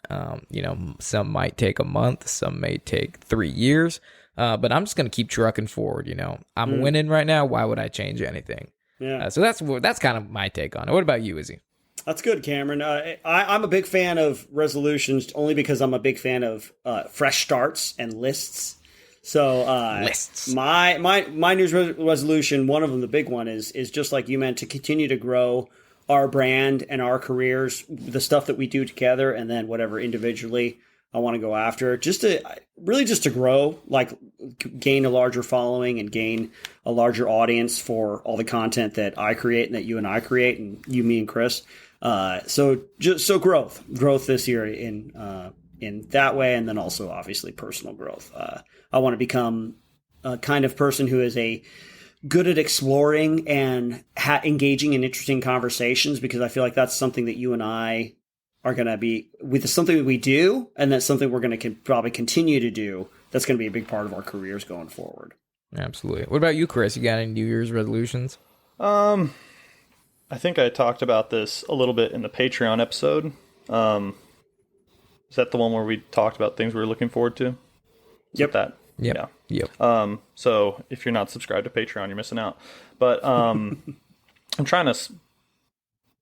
Some might take a month, some may take 3 years. But I'm just going to keep trucking forward. I'm winning right now. Why would I change anything? Yeah. So that's kind of my take on it. What about you, Izzy? That's good, Cameron. I'm a big fan of resolutions only because I'm a big fan of fresh starts and lists. So lists. My New Year's resolution, one of them, the big one, is just like you meant, to continue to grow our brand and our careers, the stuff that we do together, and then whatever individually I want to go after, just to grow, like gain a larger following and gain a larger audience for all the content that I create and that you and I create, and you, me, and Chris. So growth this year in that way, and then also obviously personal growth. I want to become a kind of person who is good at exploring and engaging in interesting conversations, because I feel like that's something that you and I are going to be, with something that we do, and that's something we're going to probably continue to do. That's going to be a big part of our careers going forward. Absolutely. What about you, Chris? You got any New Year's resolutions? I think I talked about this a little bit in the Patreon episode. Is that the one where we talked about things we were looking forward to? Yep. That. Yep. Yeah. Yep. So if you're not subscribed to Patreon, you're missing out. But I'm trying to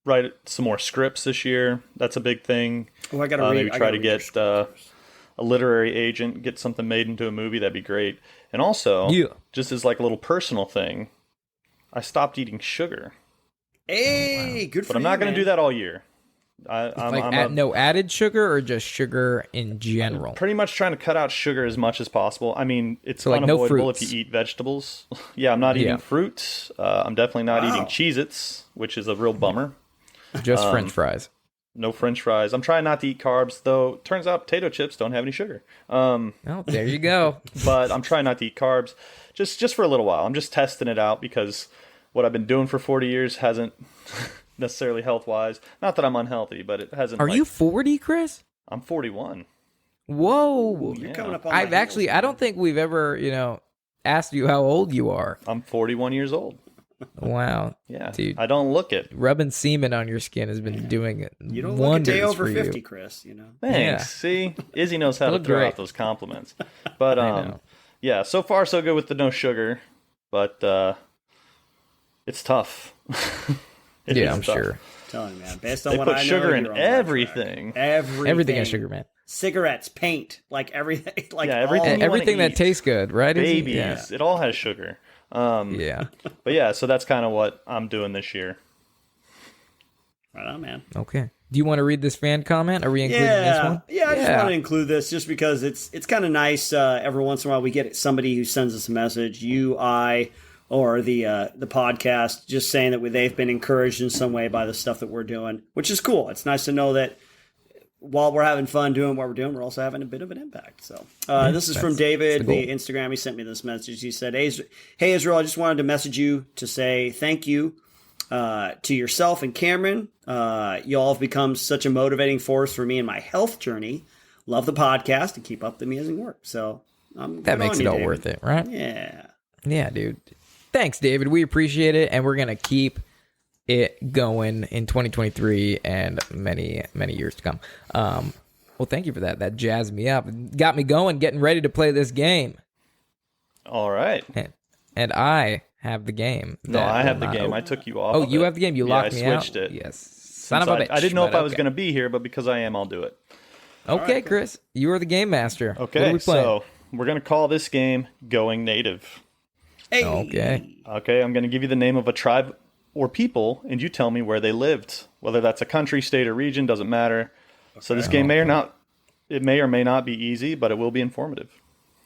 write some more scripts this year. That's a big thing. Oh, I gotta maybe try to get a literary agent, get something made into a movie. That'd be great. And also, just as like a little personal thing, I stopped eating sugar. Hey, good for you. But I'm not going to do that all year. No added sugar, or just sugar in general? I'm pretty much trying to cut out sugar as much as possible. I mean, it's unavoidable if you eat vegetables. Yeah, I'm not eating fruit. I'm definitely not eating Cheez-Its, which is a real bummer. Just French fries. No French fries. I'm trying not to eat carbs, though. Turns out potato chips don't have any sugar. There you go. But I'm trying not to eat carbs just for a little while. I'm just testing it out, because what I've been doing for 40 years hasn't necessarily health-wise. Not that I'm unhealthy, but it hasn't. Are you 40, Chris? I'm 41. Whoa. You're coming up on I don't think we've ever, asked you how old you are. I'm 41 years old. Wow. Yeah. Dude, I don't look it. Rubbing semen on your skin has been doing it. You don't look a day over 50, Chris, Thanks. Yeah. See? Izzy knows how to throw out those compliments. But yeah, so far so good with the no sugar, but it's tough. I'm sure. I'm telling you, man. Based on they what put I know, sugar in everything. Everything has sugar, man. Cigarettes, paint, like everything. Like everything that tastes good, right? Babies, it all has sugar. Yeah. But yeah, so that's kind of what I'm doing this year. Right on, man. Okay. Do you want to read this fan comment? Are we including this one? Yeah, I just want to include this just because it's kind of nice. Every once in a while we get somebody who sends us a message, or the podcast, just saying that they've been encouraged in some way by the stuff that we're doing, which is cool. It's nice to know that while we're having fun doing what we're doing, we're also having a bit of an impact. So this is from David, the Instagram. He sent me this message. He said, hey, Israel, I just wanted to message you to say thank you to yourself and Cameron. You all have become such a motivating force for me in my health journey. Love the podcast and keep up the amazing work. So that makes it all worth it, right? Yeah. Yeah, dude. Thanks, David. We appreciate it, and we're going to keep it going in 2023 and many, many years to come. Well, thank you for that. That jazzed me up. Got me going, getting ready to play this game. All right. And I have the game. No, I have the game. I took you off. Oh, of you it. have the game. You locked me out. I switched it. Yes, son of a bitch. I didn't know if I was okay. going to be here, but because I am, I'll do it. Okay, right, Chris, you are the game master. Okay, what are we playing? So we're going to call this game Going Native. Hey. Okay, I'm going to give you the name of a tribe or people, and you tell me where they lived. Whether that's a country, state, or region, doesn't matter. Okay. So this game may or may not be easy, but it will be informative.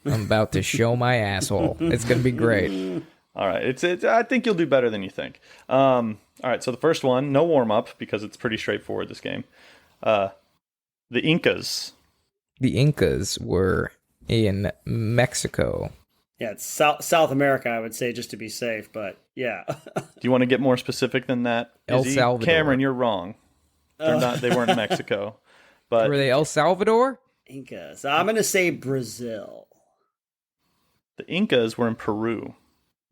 I'm about to show my asshole. It's going to be great. All right, I think you'll do better than you think. All right, so the first one, no warm-up, because it's pretty straightforward, this game. The Incas. The Incas were in Mexico. Yeah, it's South America, I would say, just to be safe, but yeah. Do you want to get more specific than that? El Salvador. Cameron, you're wrong. They weren't in Mexico. But were they El Salvador? Incas. I'm going to say Brazil. The Incas were in Peru.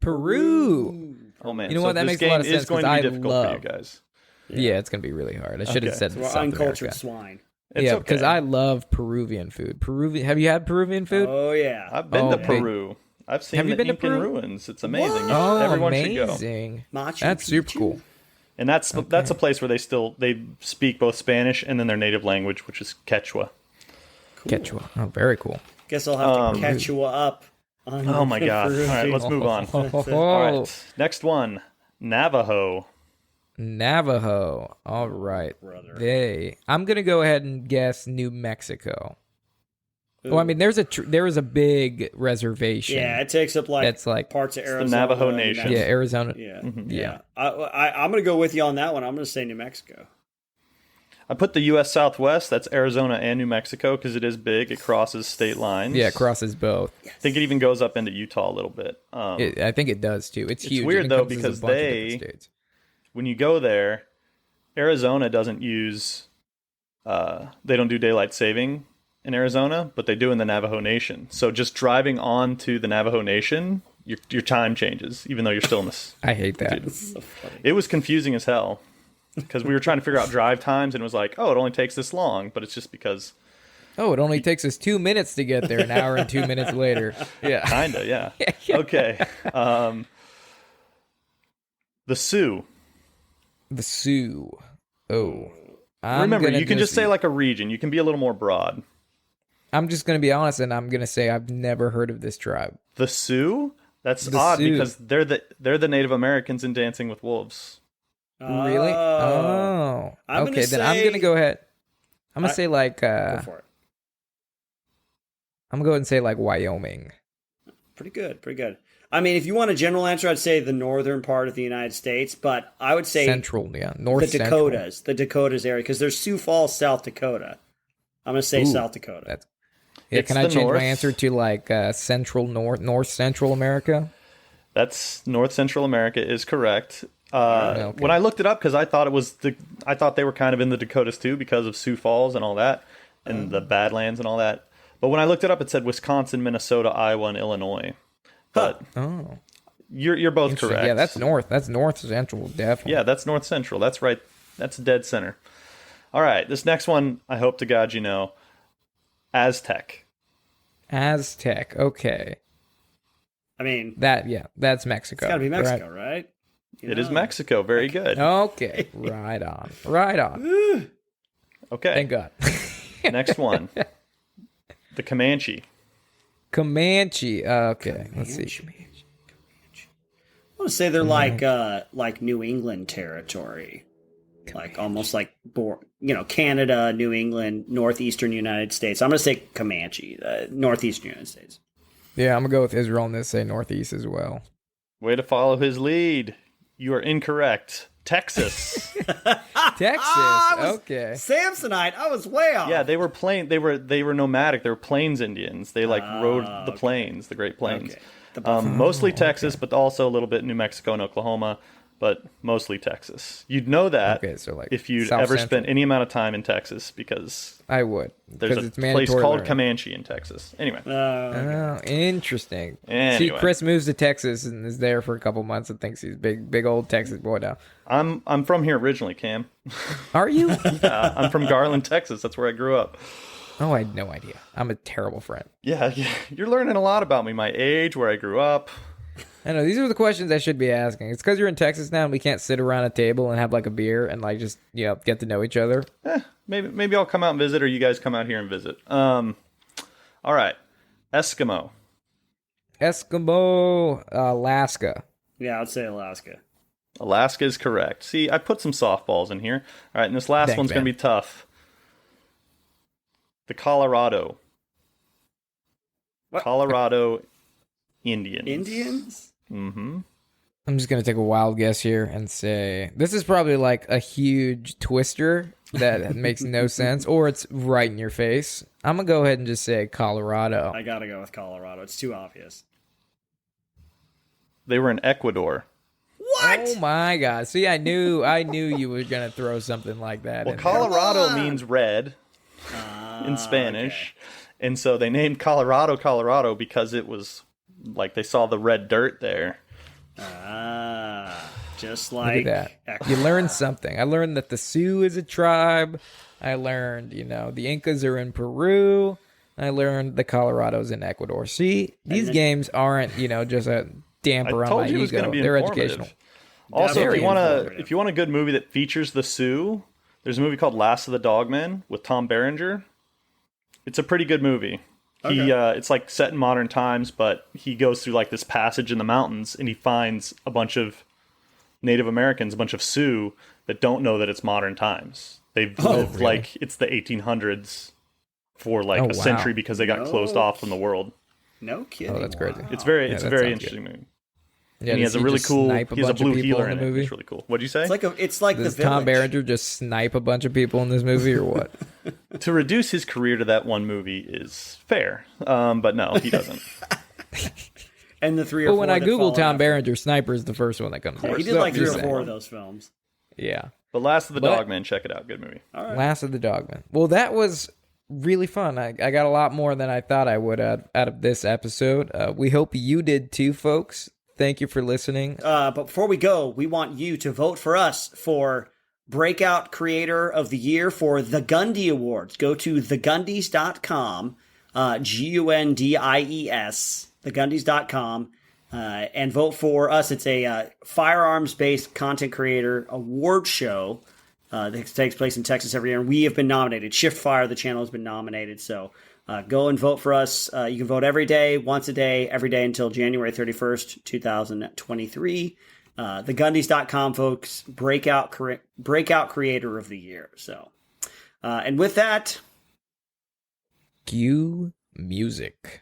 Peru. Oh, man. You know what? That makes a lot of sense. It's going to be difficult for you guys. Yeah, it's going to be really hard. I should have said We're uncultured swine. Yeah, because I love Peruvian food. Have you had Peruvian food? Oh, yeah. I've been to Peru. I've seen the Incan ruins. It's amazing. Everyone should go. Machu That's super cool. And that's a place where they speak both Spanish and then their native language, which is Quechua. Cool. Quechua. Oh, very cool. Guess I'll have to catch you up. Oh my god. All right, let's move on. All right. Next one. Navajo. All right. I'm going to go ahead and guess New Mexico. Well, I mean, there is a big reservation. Yeah, it takes up that's like parts of Arizona. The Navajo Nation. Yeah, Arizona. Yeah. Mm-hmm. Yeah. I'm going to go with you on that one. I'm going to say New Mexico. I put the U.S. Southwest. That's Arizona and New Mexico because it is big. It crosses state lines. Yeah, it crosses both. Yes. I think it even goes up into Utah a little bit. I think it does too. It's huge. It's weird though because when you go there, Arizona doesn't use. They don't do daylight saving in Arizona, but they do in the Navajo Nation. So just driving on to the Navajo Nation, your time changes, even though you're still in this. I hate that. Dude, so funny. It was confusing as hell because we were trying to figure out drive times, and it was like, oh, it only takes this long, but it's just because. Oh, it only takes us 2 minutes to get there. An hour and 2 minutes later. Yeah, kinda. Yeah. Okay. The Sioux. The Sioux. Oh. Remember, you can just say like a region. You can be a little more broad. I'm just going to be honest, and I'm going to say I've never heard of this tribe. The Sioux? That's odd because they're the Native Americans in Dancing with Wolves. Really? Oh. Okay, then I'm going to go ahead. I'm going to say like... go for it. I'm going to go ahead and say like Wyoming. Pretty good. I mean, if you want a general answer, I'd say the northern part of the United States, but I would say... Central, yeah. North the Dakotas area, because there's Sioux Falls, South Dakota. I'm going to say South Dakota. Can I change my answer to like North Central America? That's North Central America is correct. Okay. When I looked it up, because I thought they were kind of in the Dakotas too because of Sioux Falls and all that, and the Badlands and all that. But when I looked it up, it said Wisconsin, Minnesota, Iowa, and Illinois. But you're both correct. Yeah, that's North. That's North Central, definitely. Yeah, that's North Central. That's right. That's dead center. All right, this next one, I hope to God you know. Aztec. Okay. I mean... that's Mexico. It's got to be Mexico, right? It is Mexico. Very good. Okay. Right on. Okay. Thank God. Next one. The Comanche. Okay. Let's see. I want to say they're like New England territory. Like almost like Canada, New England, northeastern United States. I'm going to say Comanche, northeastern United States. Yeah, I'm going to go with Israel on this, say northeast as well. Way to follow his lead. You are incorrect. Texas. Okay. Samsonite. I was way off. Yeah, they were nomadic. They were plains Indians. They rode the plains, the Great Plains. Okay. Mostly Texas, but also a little bit New Mexico and Oklahoma. But mostly Texas. You'd know that if you'd ever spent any amount of time in Texas, because I would. There's a place called Comanche in Texas. Anyway. Oh, interesting. Anyway. See, Chris moves to Texas and is there for a couple months and thinks he's big old Texas boy now. I'm from here originally, Cam. Are you? Yeah, I'm from Garland, Texas. That's where I grew up. Oh, I had no idea. I'm a terrible friend. Yeah, you're learning a lot about me. My age, where I grew up. I know these are the questions I should be asking. It's because you're in Texas now and we can't sit around a table and have like a beer and like just get to know each other. Maybe I'll come out and visit, or you guys come out here and visit. All right, Eskimo, Alaska. Yeah, I'd say Alaska. Alaska is correct. See, I put some softballs in here. All right, and this last one's going to be tough. The Colorado. What? Colorado Indians. Indians? Mm-hmm. I'm just going to take a wild guess here and say this is probably like a huge twister that makes no sense, or it's right in your face. I'm going to go ahead and just say Colorado. I got to go with Colorado. It's too obvious. They were in Ecuador. What? Oh my God. See, I knew you were going to throw something like that. Well, Colorado means red in Spanish. Okay. And so they named Colorado because it was like they saw the red dirt there. Just like that. You learned something. I learned that the Sioux is a tribe. I learned, the Incas are in Peru. I learned the Colorado's in Ecuador. See, these games aren't, just a damper on my ego. They're educational. Also, if you want a good movie that features the Sioux, there's a movie called Last of the Dogmen with Tom Berenger. It's a pretty good movie. Okay. It's like set in modern times, but he goes through like this passage in the mountains and he finds a bunch of Native Americans, a bunch of Sioux that don't know that it's modern times. They've lived like it's the 1800s for like a century because they got closed off from the world. No kidding. Oh, that's crazy. It's a very interesting movie. Yeah, and he has a really cool. He has a blue healer in the movie. It's really cool. What'd you say? It's like Does the Village. Tom Berenger just snipe a bunch of people in this movie, or what? To reduce his career to that one movie is fair, but no, he doesn't. And the 3 or 4. Well, when I Google Tom Berenger, Sniper is the first one that comes up. He did like 3 or 4 of those films. Yeah. But Last of the Dogmen, check it out. Good movie. All right. Last of the Dogmen. Well, that was really fun. I got a lot more than I thought I would out of this episode. We hope you did too, folks. Thank you for listening. But before we go, we want you to vote for us for Breakout Creator of the Year for the Gundy Awards. Go to thegundys.com, Gundies, thegundys.com, and vote for us. It's a firearms-based content creator award show that takes place in Texas every year, and we have been nominated. Shift Fire, the channel, has been nominated, so go and vote for us. You can vote every day, once a day, every day until January 31st, 2023. Thegundys.com, folks. Breakout Creator of the Year. So, and with that, cue music.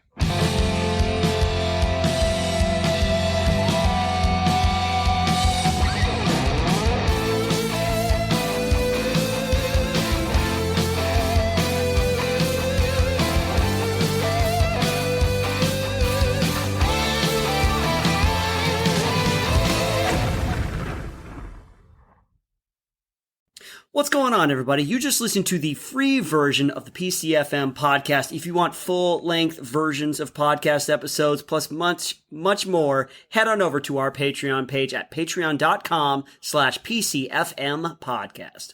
what's going on, everybody? You just listened to the free version of the PCFM podcast. If you want full-length versions of podcast episodes, plus much, much more, head on over to our Patreon page at patreon.com/PCFM podcast.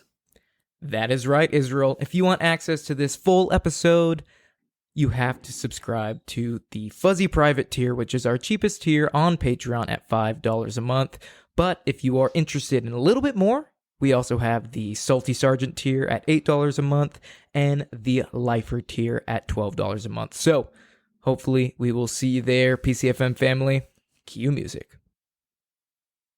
That is right, Israel. If you want access to this full episode, you have to subscribe to the Fuzzy Private tier, which is our cheapest tier on Patreon at $5 a month. But if you are interested in a little bit more, we also have the Salty Sergeant tier at $8 a month and the Lifer tier at $12 a month. So hopefully we will see you there, PCFM family. Cue music.